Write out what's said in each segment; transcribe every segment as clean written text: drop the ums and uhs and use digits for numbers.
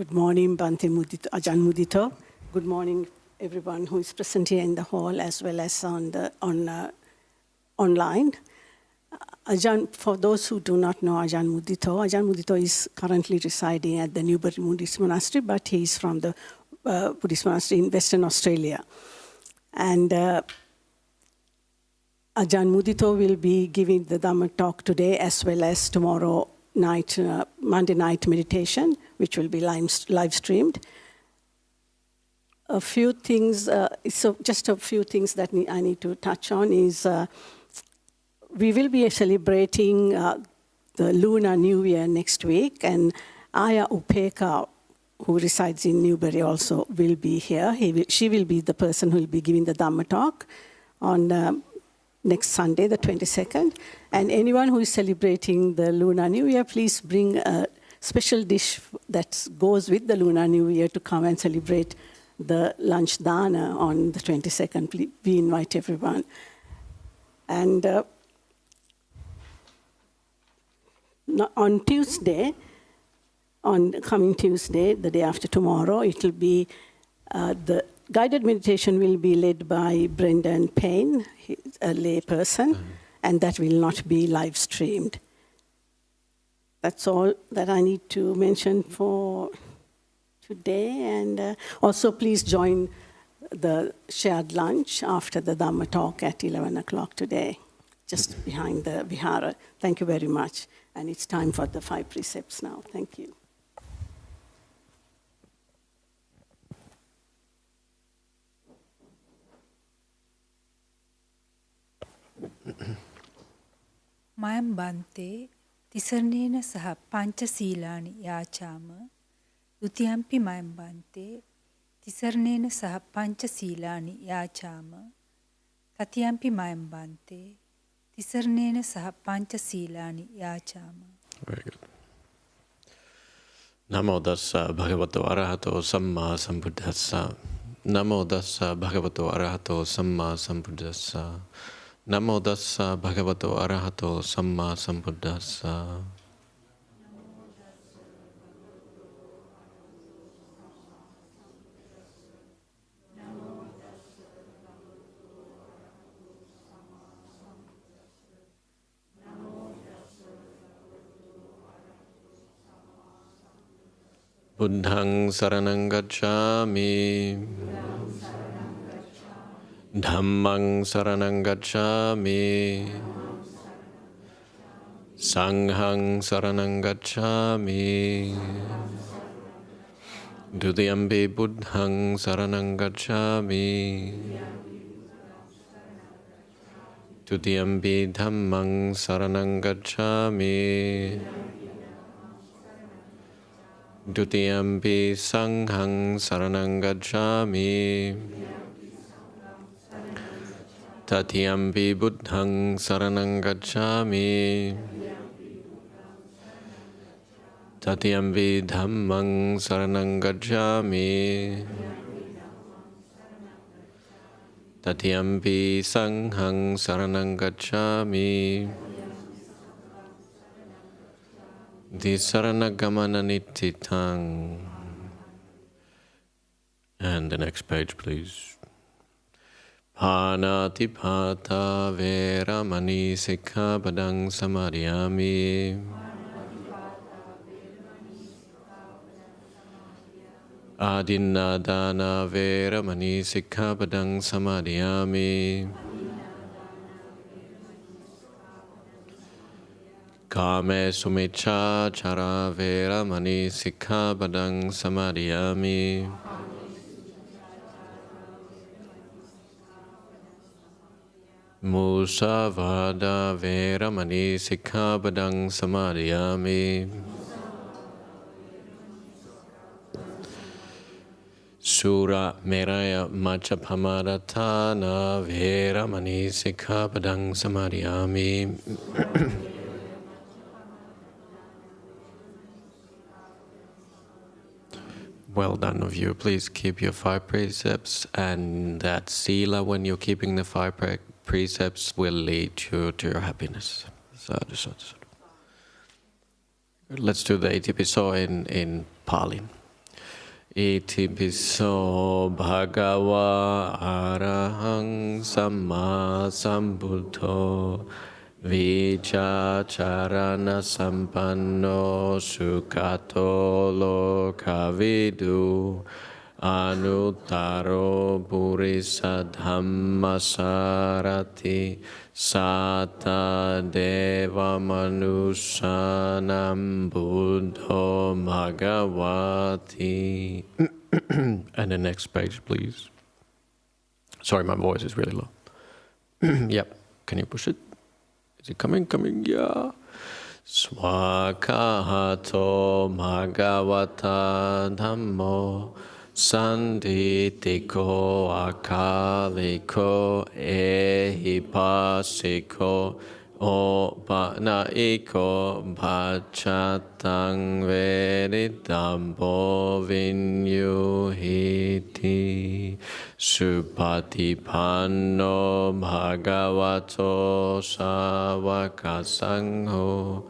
Good morning, Bhante Mudito, Ajahn Mudito. Good morning, everyone who is present here in the hall as well as online. Ajahn, for those who do not know Ajahn Mudito is currently residing at the Newbury Buddhist Monastery, but he is from the Buddhist Monastery in Western Australia. And Ajahn Mudito will be giving the Dhamma talk today as well as tomorrow night, Monday night meditation, which will be live streamed. A few things, just a few things that I need to touch on is we will be celebrating the Lunar New Year next week, and Aya Upeka, who resides in Newbury, also will be here. She will be the person who will be giving the Dhamma talk on next Sunday, the 22nd. And anyone who is celebrating the Lunar New Year, please bring a special dish that goes with the Lunar New Year to come and celebrate the lunch dana on the 22nd. We invite everyone. And on Tuesday, on coming Tuesday, the day after tomorrow, it will be the guided meditation will be led by Brendan Payne, he's a lay person, and that will not be live streamed. That's all that I need to mention for today. And also please join the shared lunch after the Dhamma talk at 11 o'clock today, just behind the Vihara. Thank you very much. And it's time for the 5 precepts now. Thank you. Mayam Bhante, Tisarnena saha pancha silani yachama. Dutiyampi Mayam Bhante, Tisarnena saha pancha silani yachama. Tatiyampi Mayam Bhante, Tisarnena saha pancha silani yachama. Very good. Namo Tassa Bhagavato Arahato Samma Sambuddhassa. Namo Tassa Bhagavato Arahato Samma Sambuddhassa. Namo Tassa Bhagavato Arahato Samma Sambuddhassa. Buddhang saranang gacchami. Dhammang saranang gacchami. Sanghang saranang gacchami. Dutiyampi Buddhang saranang gacchami. Dutiyampi Dhammang saranang gacchami. Dutiyampi Sanghang saranang gacchami. Tatiyampi Buddhang saranang gacchami. Tatiyampi Dhammang saranang gacchami. Tatiyampi Sanghang saranang gacchami. Disaranagamana nittitang. And the next page, please. Panatipata veramani sikkhapadang samadhiyami. Adinnadana veramani sikkhapadang samadhiyami. Kame sumicha chara veramani sikkhapadang samadhiyami. Musavada veramani sikkhapadang samadhiyami. Sura meraya machapamadhatana veramani sikkhapadang samadhiyami. Well done of you. Please keep your 5 precepts, and that sila, when you're keeping the 5 precepts, will lead you to your happiness. Sadhu, sadhu, sadhu. Let's do the Itipiso in Pali. Iti piso bhagava arahang samma sambuddho Vicha charana sampanno sukhato lokavidu Anuttaro purisa dhammasarati Sata deva manusanam buddho bhagavati. And the next page, please. Sorry, my voice is really low. Yep, can you push it? Is it coming? Coming, yeah. Swakahato bhagavata dhammo Sanditiko akaliko ehipasiko opanaiko bhachatang vedidambo vinyuhiti supatipanno bhagavato savakasangho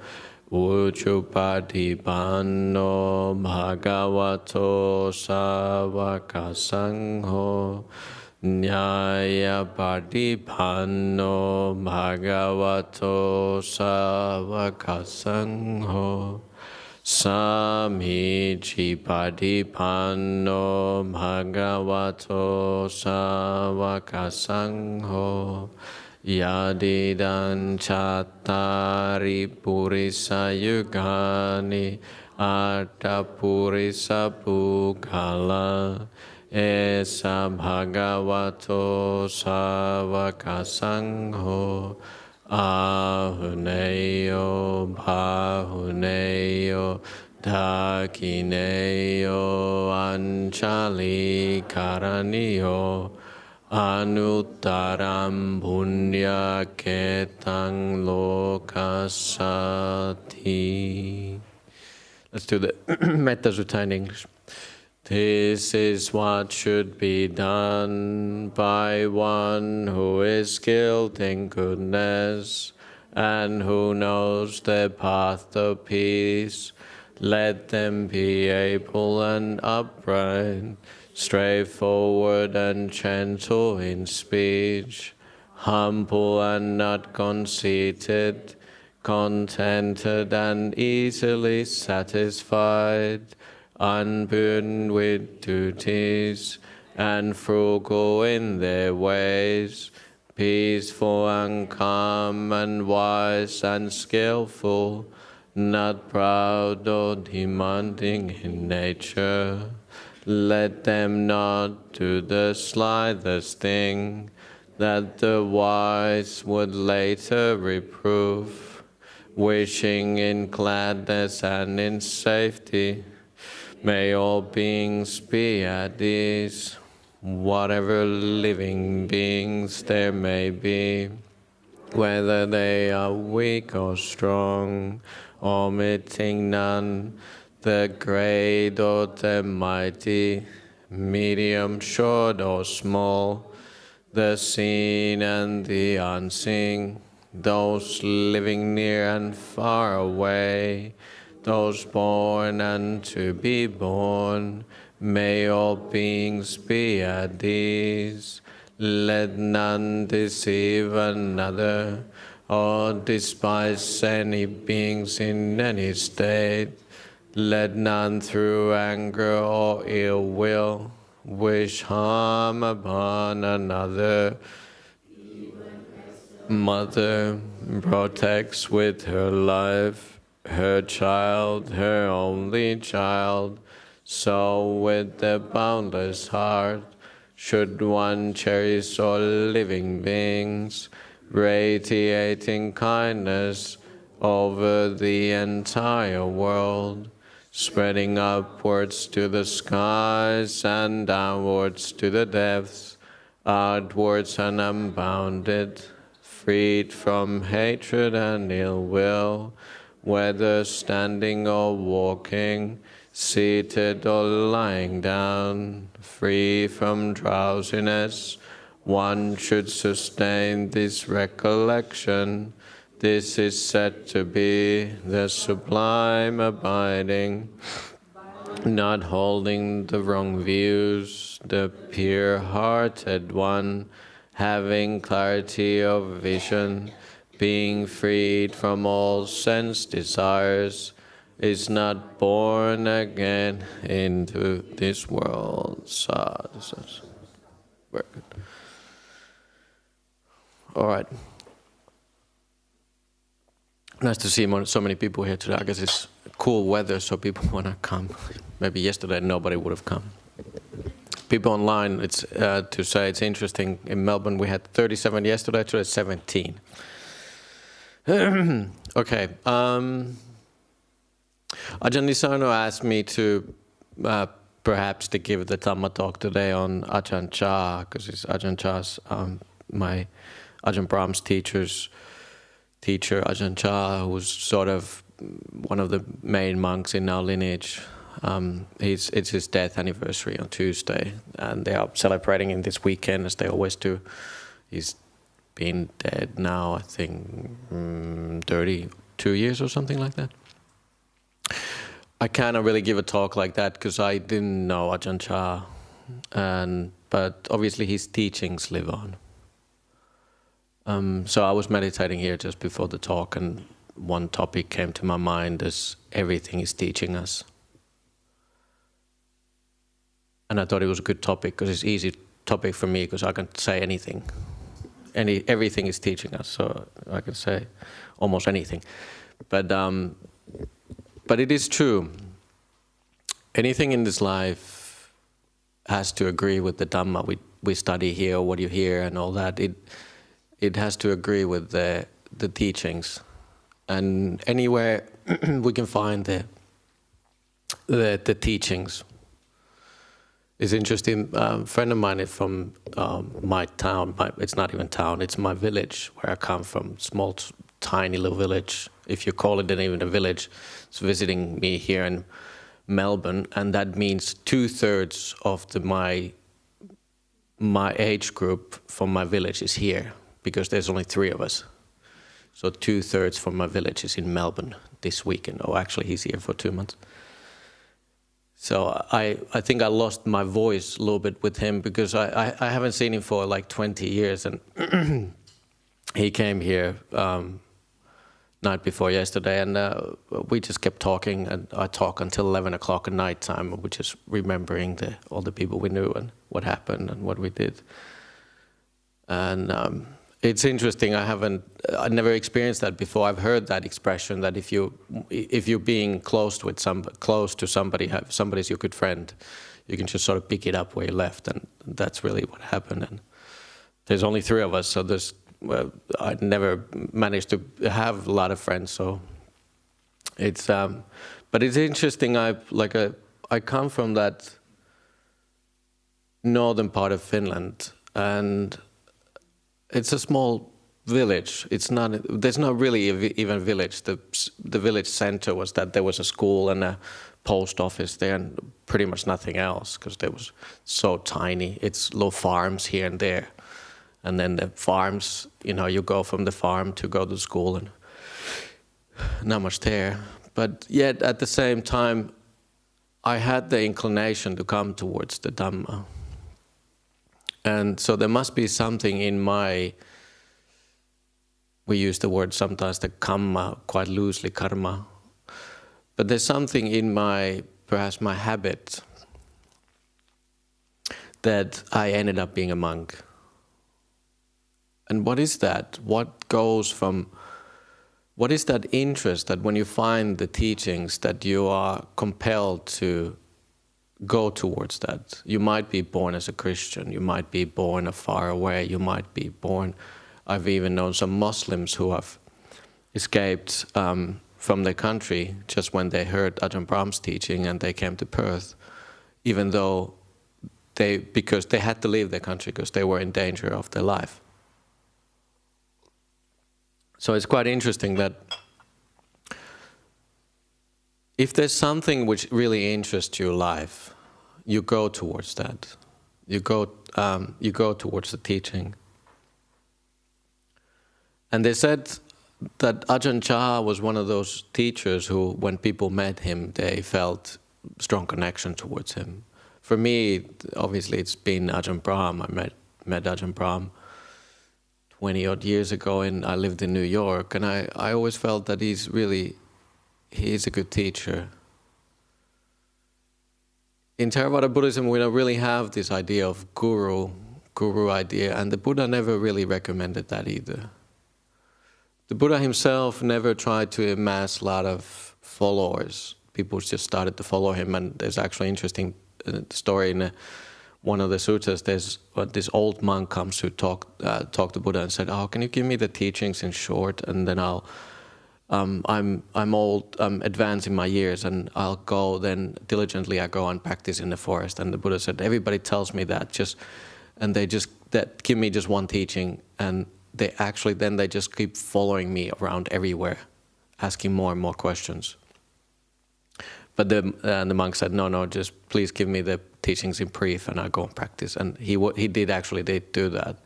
Ujjupatipanno bhagavato savakasangho Nyayapatipanno bhagavato savakasangho Samijjipatipanno bhagavato savakasangho Yadidan chattari purisa yugani Arta purisa pukala Esa bhagavato savakasangho Ahuneyo bhahuneyo Dakineyo anchali karaniyo Anuttaram punya ketang lokasati. Let's do the Metta Sutta in English. This is what should be done by one who is skilled in goodness and who knows the path of peace. Let them be able and upright, straightforward and gentle in speech, humble and not conceited, contented and easily satisfied, unburdened with duties, and frugal in their ways, peaceful and calm and wise and skillful, not proud or demanding in nature. Let them not do the slightest thing that the wise would later reprove, wishing in gladness and in safety. May all beings be at ease, whatever living beings there may be, whether they are weak or strong, omitting none, the great or the mighty, medium, short or small, the seen and the unseen, those living near and far away, those born and to be born, may all beings be at ease. Let none deceive another or despise any beings in any state. Let none through anger or ill will wish harm upon another. Mother protects with her life her child, her only child, so with the boundless heart should one cherish all living beings, radiating kindness over the entire world, spreading upwards to the skies and downwards to the depths, outwards and unbounded, freed from hatred and ill will, whether standing or walking, seated or lying down, free from drowsiness. One should sustain this recollection. This is said to be the sublime abiding. not holding the wrong views, the pure-hearted one, having clarity of vision, being freed from all sense desires, is not born again into this world. Sadhu, sadhu. Very good. All right. Nice to see so many people here today. I guess it's cool weather, so people want to come. Maybe yesterday nobody would have come. People online, it's to say it's interesting. In Melbourne we had 37 yesterday, today 17. Okay. Ajahn Nisarno asked me to perhaps to give the Dhamma talk today on Ajahn Chah, because it's Ajahn Chah's, my Ajahn Brahm's teacher, Ajahn Chah, who's sort of one of the main monks in our lineage. It's his death anniversary on Tuesday, and they are celebrating him this weekend, as they always do. He's been dead now, I think, 32 years or something like that. I cannot really give a talk like that because I didn't know Ajahn Chah, but obviously his teachings live on. So I was meditating here just before the talk, and one topic came to my mind as everything is teaching us. And I thought it was a good topic because it's an easy topic for me because I can say anything. Everything is teaching us, so I can say almost anything. But it is true. Anything in this life has to agree with the Dhamma we study here, or what you hear and all that. It has to agree with the teachings. And anywhere we can find the teachings. It's interesting, a friend of mine is from my town. It's not even town, it's my village where I come from. Small, tiny little village. If you call it even a village, it's visiting me here in Melbourne, and that means 2/3 of my age group from my village is here, because there's only 3 of us. So 2/3 from my village is in Melbourne this weekend. Oh, actually he's here for 2 months. So I think I lost my voice a little bit with him because I haven't seen him for like 20 years, and he came here night before yesterday, and we just kept talking, and I talk until 11 o'clock at night time, we're just remembering all the people we knew and what happened and what we did. And it's interesting. I never experienced that before. I've heard that expression that if you're being close to somebody, somebody's your good friend, you can just sort of pick it up where you left, and that's really what happened. And there's only 3 of us, so I never managed to have a lot of friends. So it's but it's interesting. I come from that northern part of Finland, and it's a small village. There's not really even a village. The village center was that there was a school and a post office there, and pretty much nothing else, because they was so tiny. It's little farms here and there, and then the farms. You go from the farm to go to school, and not much there. But yet at the same time, I had the inclination to come towards the Dhamma. And so there must be something in we use the word sometimes, the kamma, quite loosely, karma. But there's something in perhaps my habit, that I ended up being a monk. And what is that? What is that interest that when you find the teachings that you are compelled to go towards that? You might be born as a Christian, you might be born far away, you might be born. I've even known some Muslims who have escaped from their country just when they heard Ajahn Brahm's teaching, and they came to Perth, even though because they had to leave their country because they were in danger of their life. So it's quite interesting that if there's something which really interests your life, you go towards that. You go towards the teaching. And they said that Ajahn Chah was one of those teachers who, when people met him, they felt strong connection towards him. For me, obviously, it's been Ajahn Brahm. I met Ajahn Brahm 20 odd years ago, and I lived in New York, and I always felt that he's a good teacher. In Theravada Buddhism, we don't really have this idea of guru idea, and the Buddha never really recommended that either. The Buddha himself never tried to amass a lot of followers. People just started to follow him, and there's actually an interesting story in one of the suttas. There's this old monk comes to talk to Buddha and said, "Oh, can you give me the teachings in short, and then I'm old, I'm advanced in my years, and I'll go then diligently. I go and practice in the forest." And the Buddha said, "Everybody tells me that, give me just one teaching, and they just keep following me around everywhere, asking more and more questions." But the monk said, "No, just please give me the teachings in brief, and I go and practice." And he did do that.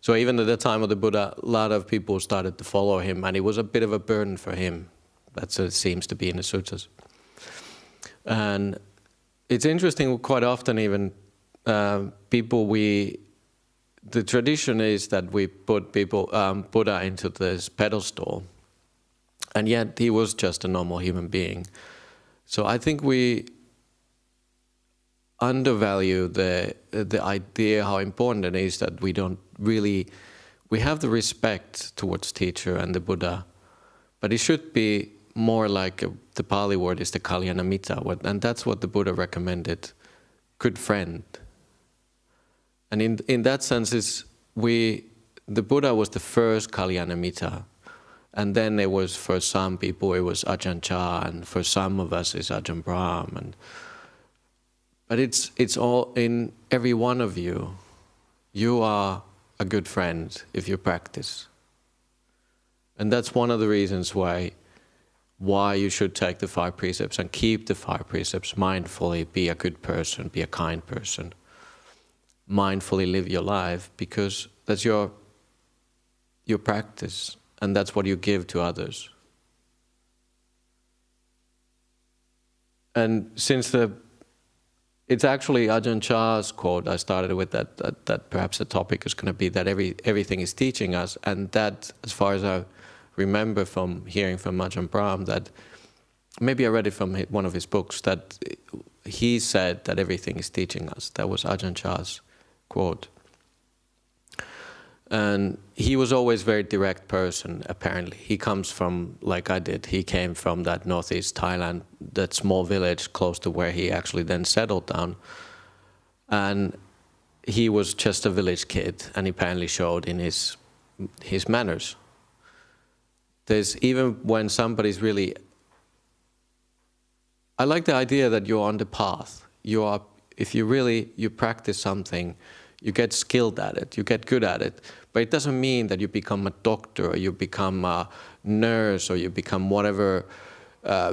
So even at the time of the Buddha, a lot of people started to follow him, and it was a bit of a burden for him. That's what it seems to be in the suttas. And it's interesting, quite often even the tradition is that we put Buddha into this pedestal, and yet he was just a normal human being. So I think we undervalue the idea how important it is that we have the respect towards teacher and the Buddha, but it should be more like the Pali word is the Kalyanamitta, and that's what the Buddha recommended, good friend. And in that sense, the Buddha was the first Kalyanamitta. And then it was, for some people, it was Ajahn Chah, and for some of us, it's Ajahn Brahm. But it's all in every one of you. You are a good friend if you practice. And that's one of the reasons why you should take the 5 precepts and keep the 5 precepts mindfully, be a good person, be a kind person. Mindfully live your life, because that's your practice. And that's what you give to others. And since it's actually Ajahn Chah's quote, I started with that perhaps the topic is going to be that everything is teaching us, and that, as far as I remember from hearing from Ajahn Brahm, that maybe I read it from one of his books, that he said that everything is teaching us. That was Ajahn Chah's quote. And he was always a very direct person, apparently. He comes from, like I did, he came from that northeast Thailand, that small village close to where he actually then settled down. And he was just a village kid, and he apparently showed in his manners. There's even when somebody's really... I like the idea that you're on the path. If you practice something, you get skilled at it, you get good at it, but it doesn't mean that you become a doctor, or you become a nurse, or you become whatever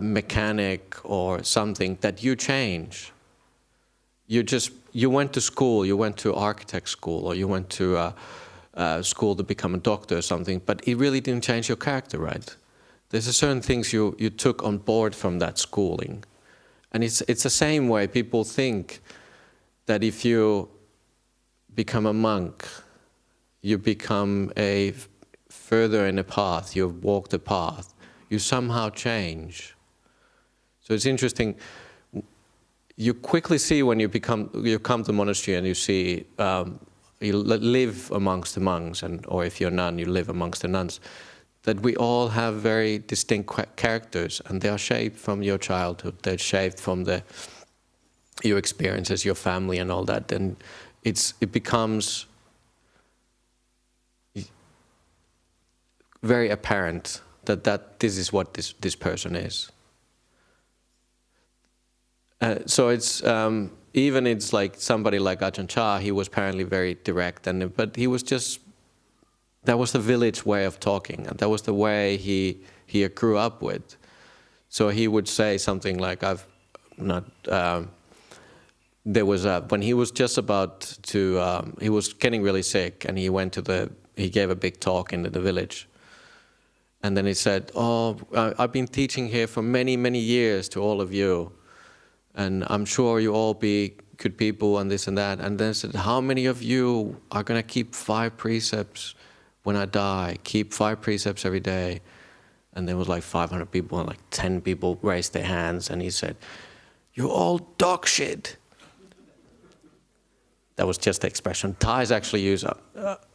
mechanic or something, that you change. You went to school, you went to architect school, or you went to school to become a doctor or something, but it really didn't change your character, right? There's certain things you took on board from that schooling. And it's the same way people think that if you become a monk, you become further in a path, you've walked the path, you somehow change. So it's interesting, you quickly see when you come to the monastery and you see, you live amongst the monks, or if you're a nun, you live amongst the nuns, that we all have very distinct characters, and they are shaped from your childhood, they're shaped from your experiences, your family and all that, and it becomes very apparent that this is what this person is. So it's even it's like somebody like Ajahn Chah, he was apparently very direct, but he was just, that was the village way of talking, and that was the way he grew up with. So he would say something like, there was when he was just about to, he was getting really sick, and he gave a big talk in the village. And then he said, "Oh, I've been teaching here for many, many years to all of you. And I'm sure you all be good people and this and that. And then said, how many of you are going to keep 5 precepts when I die? Keep 5 precepts every day. And there was like 500 people and like 10 people raised their hands. And he said, you're all dog shit. That was just the expression. Thais actually use,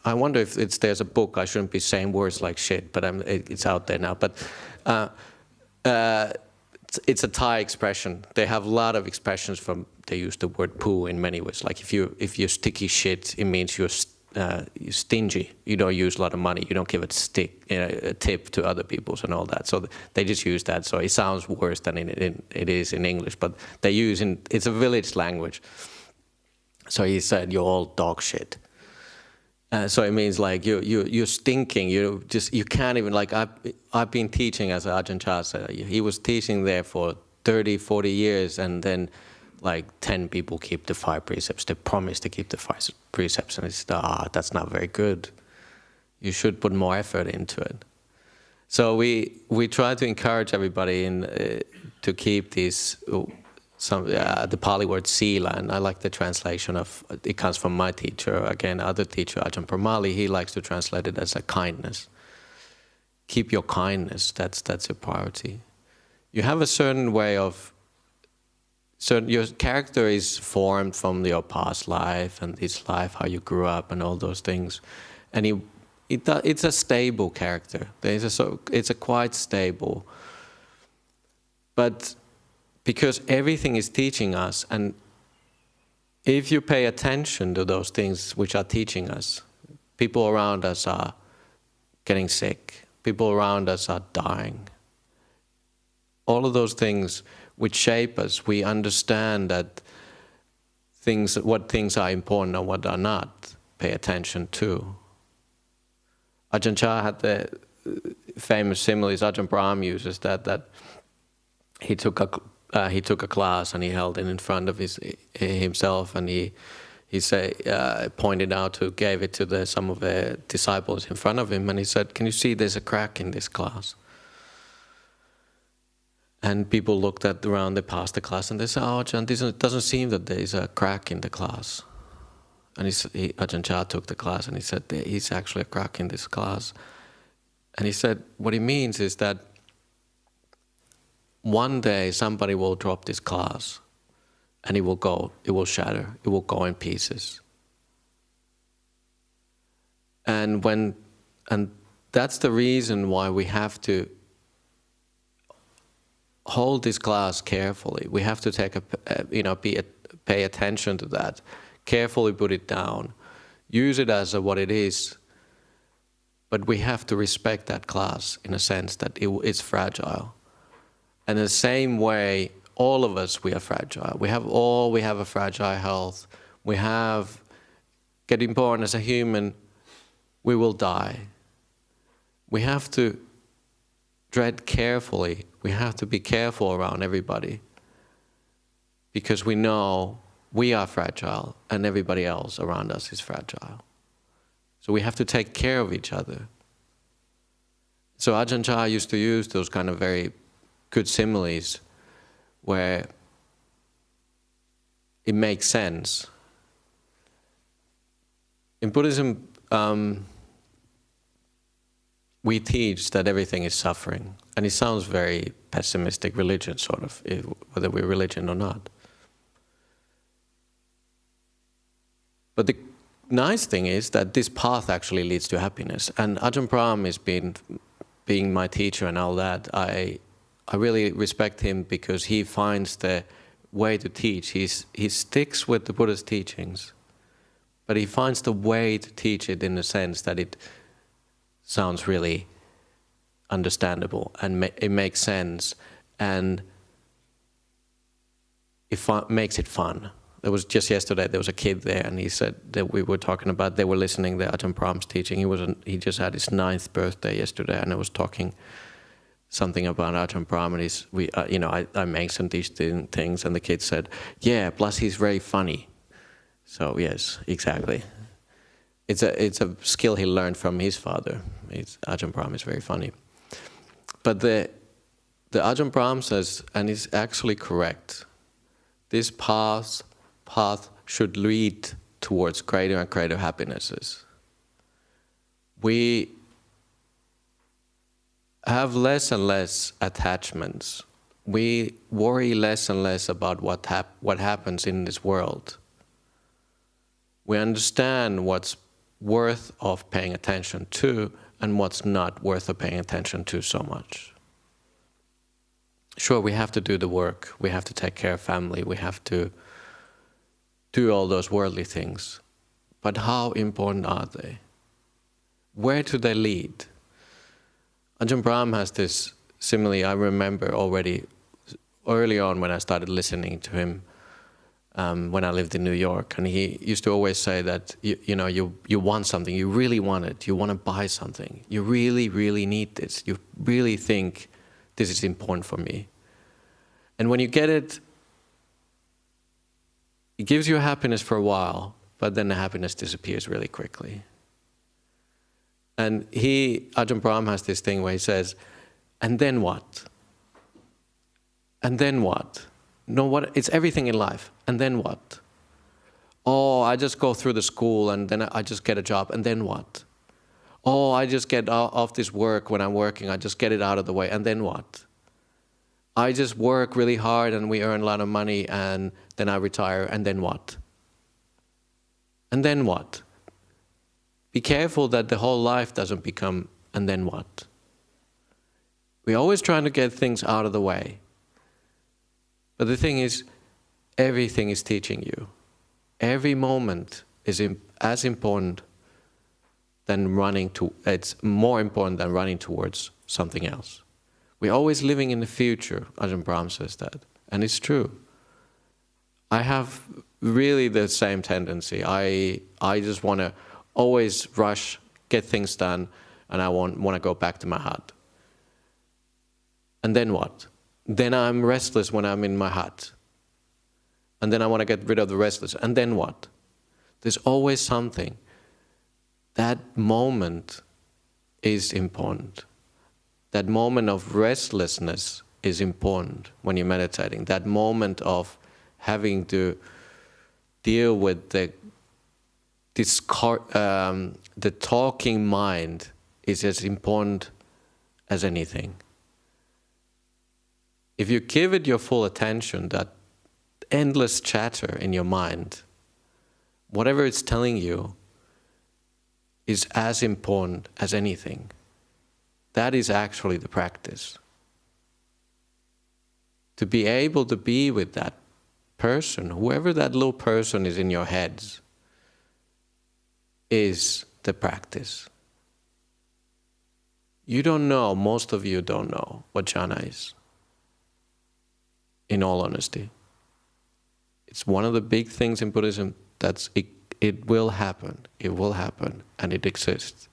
I wonder if there's a book, I shouldn't be saying words like shit, but it's out there now. But it's a Thai expression. They have a lot of expressions from, they use the word poo in many ways. Like if you're sticky shit, it means you're stingy. You don't use a lot of money. You don't give a tip to other people and all that. So they just use that. So it sounds worse than it is in English, but they use, it's a village language. So he said, you're all dog shit. So it means like you're stinking. You can't even, like I've been teaching, as Ajahn Chah said, he was teaching there for 30, 40 years, and then like 10 people keep the 5 precepts. They promise to keep the 5 precepts, and it's that's not very good. You should put more effort into it. So we try to encourage everybody to keep these. The Pali word sila, and I like the translation of it comes from my teacher. Again, other teacher, Ajahn Brahm, he likes to translate it as a kindness. Keep your kindness, that's your priority. You have a certain way of, your character is formed from your past life and this life, how you grew up and all those things. And it's a stable character. It's a quite stable. But because everything is teaching us, and if you pay attention to those things which are teaching us, people around us are getting sick, people around us are dying. All of those things which shape us, we understand that what things are important and what are not, pay attention to. Ajahn Chah had the famous similes Ajahn Brahm uses that he took a class and he held it in front of himself, and he pointed out gave it to some of the disciples in front of him, and he said, "Can you see there's a crack in this class?" And people looked around, they passed the class, and they said, "Oh, Ajahn, it doesn't seem that there is a crack in the class." And Ajahn Chah took the class and he said, "There is actually a crack in this class." And he said, what he means is that one day somebody will drop this class and it will shatter, it will go in pieces. And that's the reason why we have to hold this class carefully. We have to pay attention to that, carefully put it down, use it as what it is, but we have to respect that class in a sense that it's fragile. And in the same way, all of us, we are fragile. We have a fragile health. We have, getting born as a human, we will die. We have to tread carefully. We have to be careful around everybody, because we know we are fragile and everybody else around us is fragile. So we have to take care of each other. So Ajahn Chah used to use those kind of very good similes where it makes sense. In Buddhism, we teach that everything is suffering. And it sounds very pessimistic religion, sort of, whether we're religion or not. But the nice thing is that this path actually leads to happiness. And Ajahn Brahm has being my teacher and all that, I really respect him because he finds the way to teach. He sticks with the Buddha's teachings, but he finds the way to teach it in the sense that it sounds really understandable and it makes sense, and it makes it fun. There was just yesterday, there was a kid there, and he said that we were talking about, they were listening to Ajahn Brahm's teaching. He just had his 9th birthday yesterday, and I was talking something about Ajahn Brahm, and I mentioned these things, and the kid said, "Yeah, plus he's very funny." So yes, exactly. It's a skill he learned from his father. Ajahn Brahm is very funny. But the Ajahn Brahm says, and he's actually correct, this path should lead towards greater and greater happinesses. We have less and less attachments. We worry less and less about what happens in this world. We understand what's worth of paying attention to and what's not worth of paying attention to so much. Sure, we have to do the work, we have to take care of family, we have to do all those worldly things. But how important are they? Where do they lead? Ajahn Brahm has this simile I remember already early on when I started listening to him when I lived in New York. And he used to always say that, you want something, you really want it, you want to buy something, you really, really need this, you really think this is important for me. And when you get it, it gives you happiness for a while, but then the happiness disappears really quickly. And Ajahn Brahm has this thing where he says, and then what? And then what? No, it's everything in life. And then what? Oh, I just go through the school and then I just get a job. And then what? Oh, I just get off this work when I'm working. I just get it out of the way. And then what? I just work really hard and we earn a lot of money and then I retire. And then what? And then what? Be careful that the whole life doesn't become, and then what? We're always trying to get things out of the way. But the thing is, everything is teaching you. Every moment is as important than it's more important than running towards something else. We're always living in the future, Ajahn Brahm says that. And it's true. I have really the same tendency. I just want to always rush, get things done, and I want to go back to my hut. And then what? Then I'm restless when I'm in my hut. And then I want to get rid of the restless. And then what? There's always something. That moment is important. That moment of restlessness is important when you're meditating. That moment of having to deal with the talking mind is as important as anything. If you give it your full attention, that endless chatter in your mind, whatever it's telling you is as important as anything. That is actually the practice. To be able to be with that person, whoever that little person is in your heads, is the practice. You don't know, most of you don't know what jhana is, in all honesty. It's one of the big things in Buddhism it will happen, and it exists.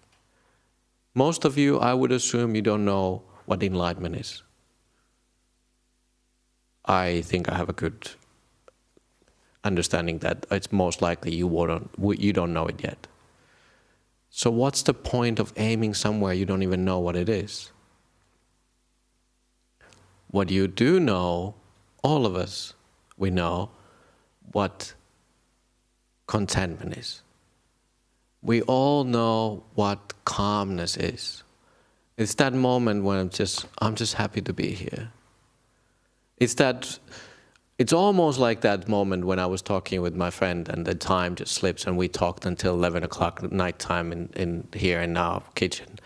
Most of you, I would assume, you don't know what enlightenment is. I think I have a good understanding that it's most likely you don't know it yet. So what's the point of aiming somewhere you don't even know what it is? What you do know, all of us, we know what contentment is. We all know what calmness is. It's that moment when I'm just happy to be here. It's almost like that moment when I was talking with my friend and the time just slips and we talked until 11 o'clock at night time in here in our kitchen.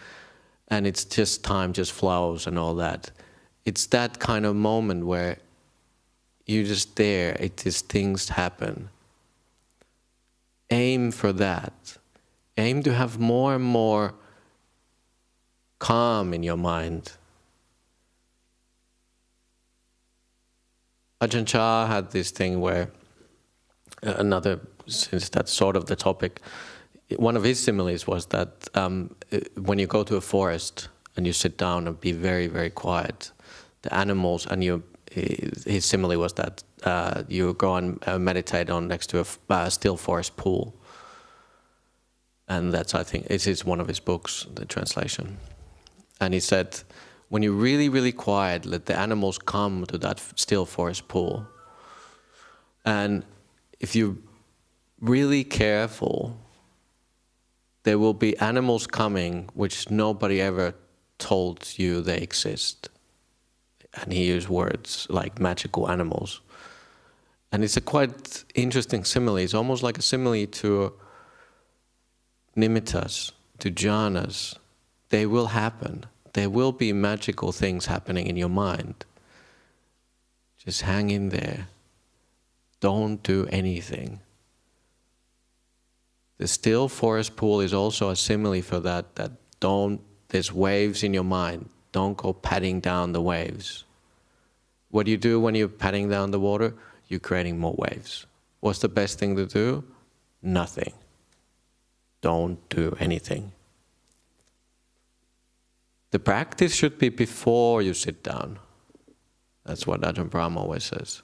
And it's just time just flows and all that. It's that kind of moment where you're just there, things happen. Aim for that. Aim to have more and more calm in your mind. Ajahn Chah had this thing where, since that's sort of the topic, one of his similes was that when you go to a forest and you sit down and be very, very quiet, the animals, and his simile was that you go and meditate on next to a still forest pool. And that's, I think, it is one of his books, the translation. And he said, when you're really, really quiet, let the animals come to that still forest pool. And if you're really careful, there will be animals coming which nobody ever told you they exist. And he used words like magical animals. And it's a quite interesting simile. It's almost like a simile to nimittas, to jhanas. They will happen. There will be magical things happening in your mind. Just hang in there. Don't do anything. The still forest pool is also a simile for that there's waves in your mind. Don't go patting down the waves. What do you do when you're patting down the water? You're creating more waves. What's the best thing to do? Nothing. Don't do anything. The practice should be before you sit down. That's what Ajahn Brahm always says.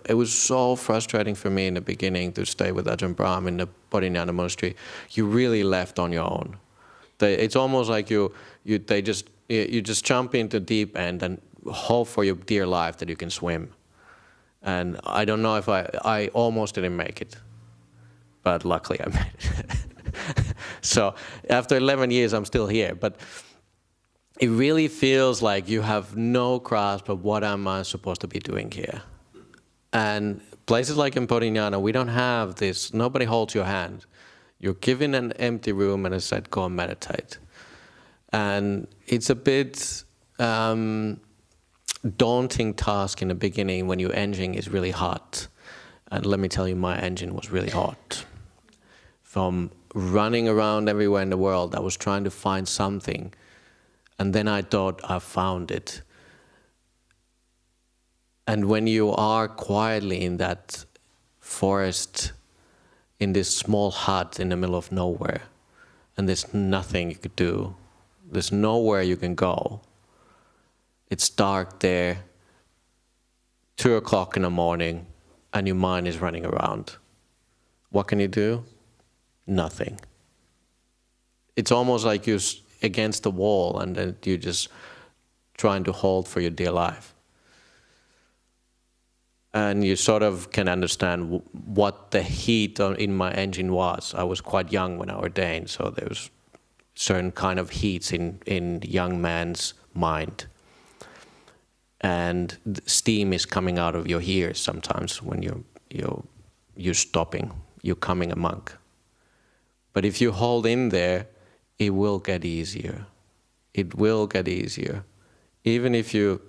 It was so frustrating for me in the beginning to stay with Ajahn Brahm in the Bodhinyana monastery. You really left on your own. It's almost like you just jump into deep end and hope for your dear life that you can swim. And I don't know if I almost didn't make it, but luckily I made it. So after 11 years, I'm still here. But it really feels like you have no grasp of what am I supposed to be doing here. And places like in Bodhinyana, we don't have this. Nobody holds your hand. You're given an empty room and it's said, go and meditate. And it's a bit daunting task in the beginning when your engine is really hot. And let me tell you, my engine was really hot. From running around everywhere in the world, I was trying to find something. And then I thought I found it. And when you are quietly in that forest, in this small hut in the middle of nowhere, and there's nothing you could do, there's nowhere you can go. It's dark there, 2 o'clock in the morning, and your mind is running around. What can you do? Nothing. It's almost like you're against the wall and then you're just trying to hold for your dear life. And you sort of can understand what the heat in my engine was. I was quite young when I ordained, so there was certain kind of heats in young man's mind. And steam is coming out of your ears sometimes when you're stopping, you're becoming a monk. But if you hold in there, it will get easier. It will get easier. Even if you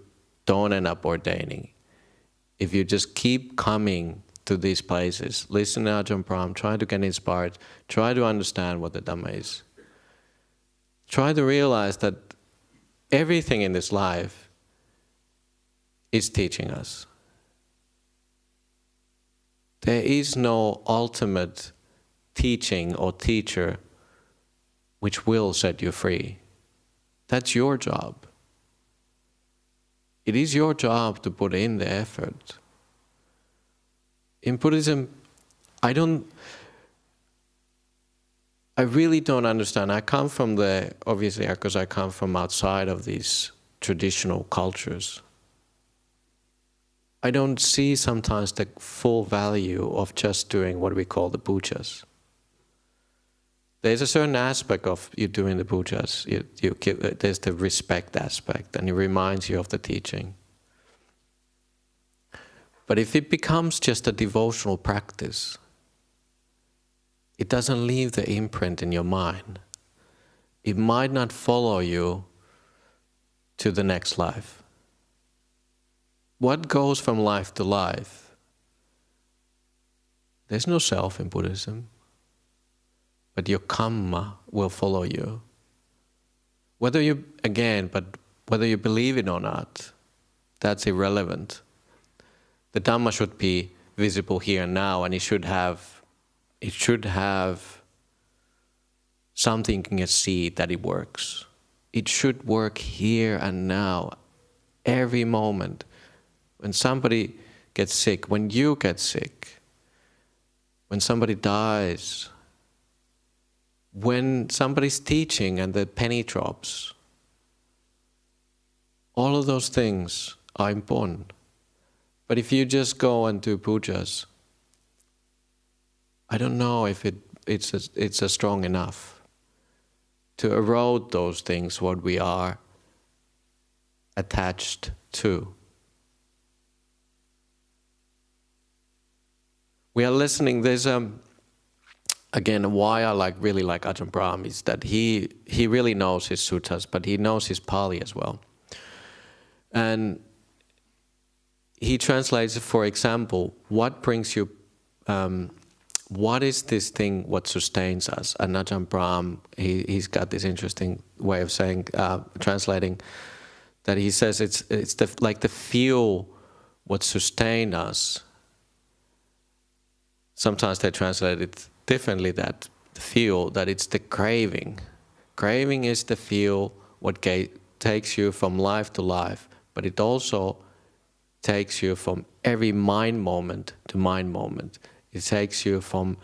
don't end up ordaining. If you just keep coming to these places, listen to Ajahn Brahm, try to get inspired, try to understand what the Dhamma is. Try to realize that everything in this life is teaching us. There is no ultimate teaching or teacher which will set you free. That's your job. It is your job to put in the effort. In Buddhism, I really don't understand. I come from obviously because I come from outside of these traditional cultures. I don't see sometimes the full value of just doing what we call the pujas. There's a certain aspect of you doing the pujas. There's the respect aspect, and it reminds you of the teaching. But if it becomes just a devotional practice, it doesn't leave the imprint in your mind. It might not follow you to the next life. What goes from life to life? There's no self in Buddhism. But your karma will follow you. Whether you believe it or not, that's irrelevant. The Dhamma should be visible here and now, and it should have something you can see that it works. It should work here and now, every moment. When somebody gets sick, when you get sick, when somebody dies, when somebody's teaching and the penny drops, all of those things are important. But if you just go and do pujas, I don't know if it's a strong enough to erode those things what we are attached to. We are listening. There's again, why I really like Ajahn Brahm is that he really knows his suttas, but he knows his Pali as well. And he translates, for example, what brings you, what is this thing what sustains us? And Ajahn Brahm, he's got this interesting way of saying, translating, that he says it's like the fuel what sustain us. Sometimes they translate it differently, that the fuel, that it's the craving. Craving is the fuel what takes you from life to life, but it also takes you from every mind moment to mind moment. It takes you from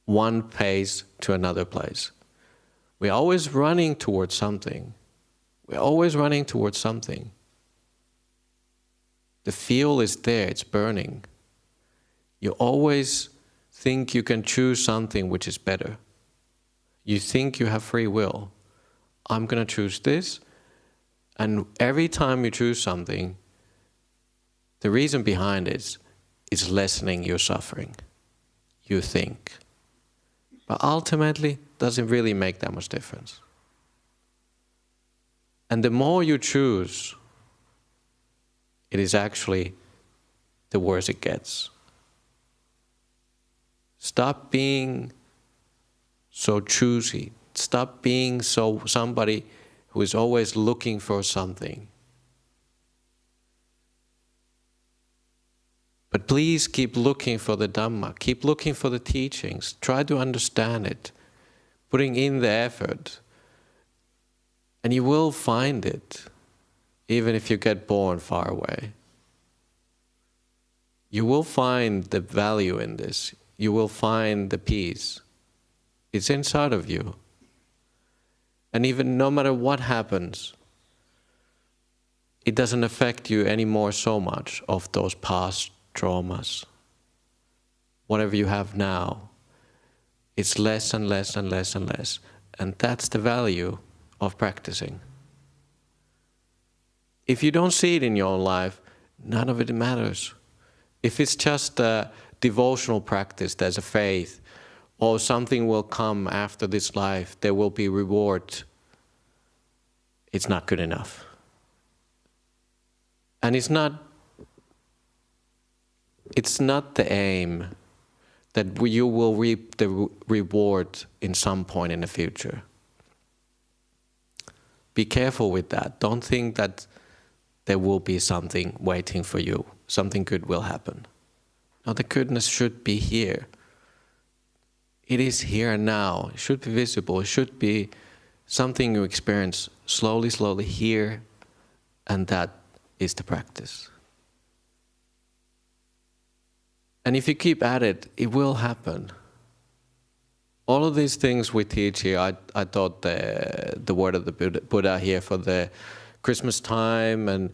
one place to another place. We're always running towards something. We're always running towards something. The fuel is there, it's burning. You always think you can choose something which is better. You think you have free will. I'm going to choose this. And every time you choose something, the reason behind it is lessening your suffering. You think. But ultimately, doesn't really make that much difference. And the more you choose, it is actually the worse it gets. Stop being so choosy. Stop being somebody who is always looking for something. But please keep looking for the Dhamma. Keep looking for the teachings. Try to understand it. Putting in the effort. And you will find it, even if you get born far away. You will find the value in this. You will find the peace. It's inside of you. And even no matter what happens, it doesn't affect you anymore so much of those past traumas. Whatever you have now, it's less and less and less and less. And that's the value of practicing. If you don't see it in your own life, none of it matters. If it's just a devotional practice, there's a faith, or something will come after this life, there will be reward, it's not good enough. And it's not the aim that you will reap the reward in some point in the future. Be careful with that. Don't think that there will be something waiting for you. Something good will happen. No, the goodness should be here. It is here and now. It should be visible. It should be something you experience slowly, slowly here, and that is the practice. And if you keep at it, it will happen. All of these things we teach here, I thought the word of the Buddha here for the Christmas time, and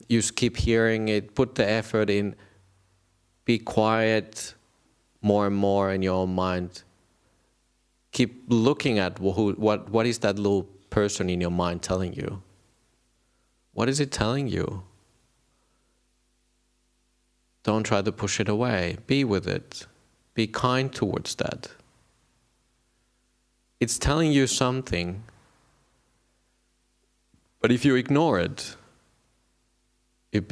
you keep hearing it, put the effort in, be quiet more and more in your own mind. Keep looking at what is that little person in your mind telling you? What is it telling you? Don't try to push it away. Be with it. Be kind towards that. It's telling you something, but if you ignore it, it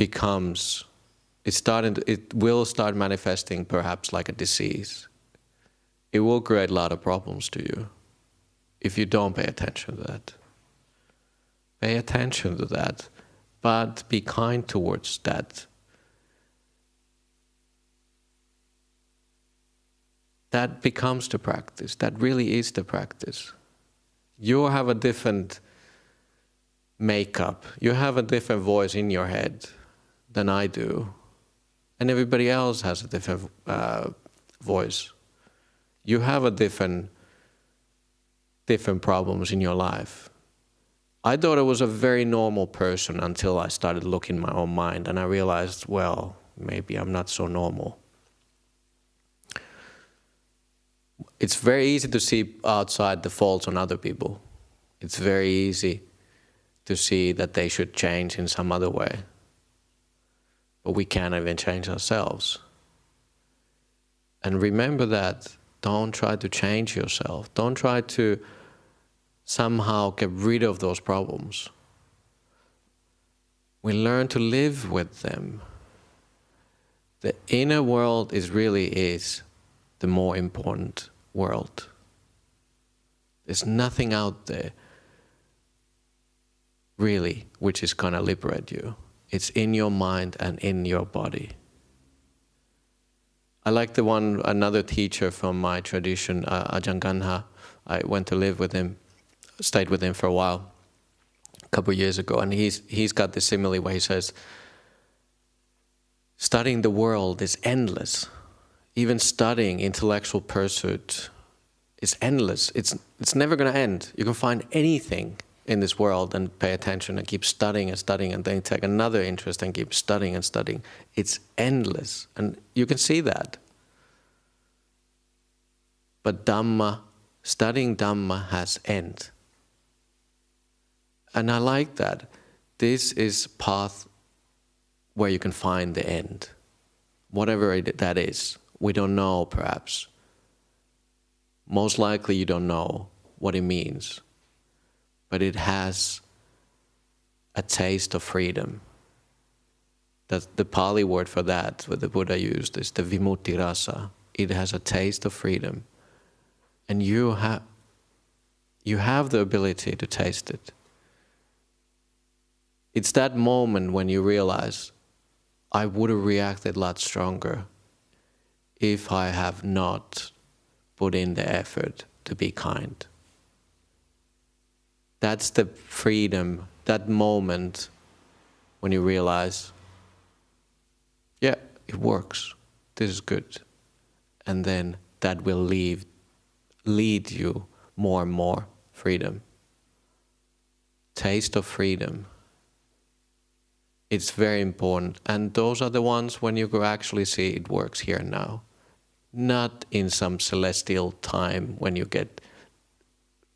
will start manifesting perhaps like a disease. It will create a lot of problems to you if you don't pay attention to that. Pay attention to that, but be kind towards that. That becomes the practice. That really is the practice. You have a different makeup. You have a different voice in your head than I do. And everybody else has a different voice. You have a different problems in your life. I thought I was a very normal person until I started looking in my own mind, and I realized, well, maybe I'm not so normal. it's very easy to see outside the faults on other people. It's very easy to see that they should change in some other way. But we can't even change ourselves. And remember that, don't try to change yourself. Don't try to somehow get rid of those problems. We learn to live with them. The inner world really is the more important world. There's nothing out there really which is going to liberate you. It's in your mind and in your body. I like another teacher from my tradition, Ajahn Brahm. I went to live with him, stayed with him for a while, a couple of years ago, and he's got this simile where he says, studying the world is endless. Even studying intellectual pursuit is endless. It's never going to end. You can find anything in this world and pay attention and keep studying and studying, and then take another interest and keep studying and studying. It's endless, and you can see that. But Dhamma, studying Dhamma has end. And I like that. This is a path where you can find the end. Whatever that is. We don't know, perhaps. Most likely you don't know what it means. But it has a taste of freedom. The Pali word for that, what the Buddha used, is the vimutti rasa. It has a taste of freedom. And you have the ability to taste it. It's that moment when you realize, I would have reacted a lot stronger if I have not put in the effort to be kind. That's the freedom, that moment when you realize, yeah, it works, this is good. And then that will lead you more and more freedom. Taste of freedom. It's very important. And those are the ones when you actually see it works here and now. Not in some celestial time when you get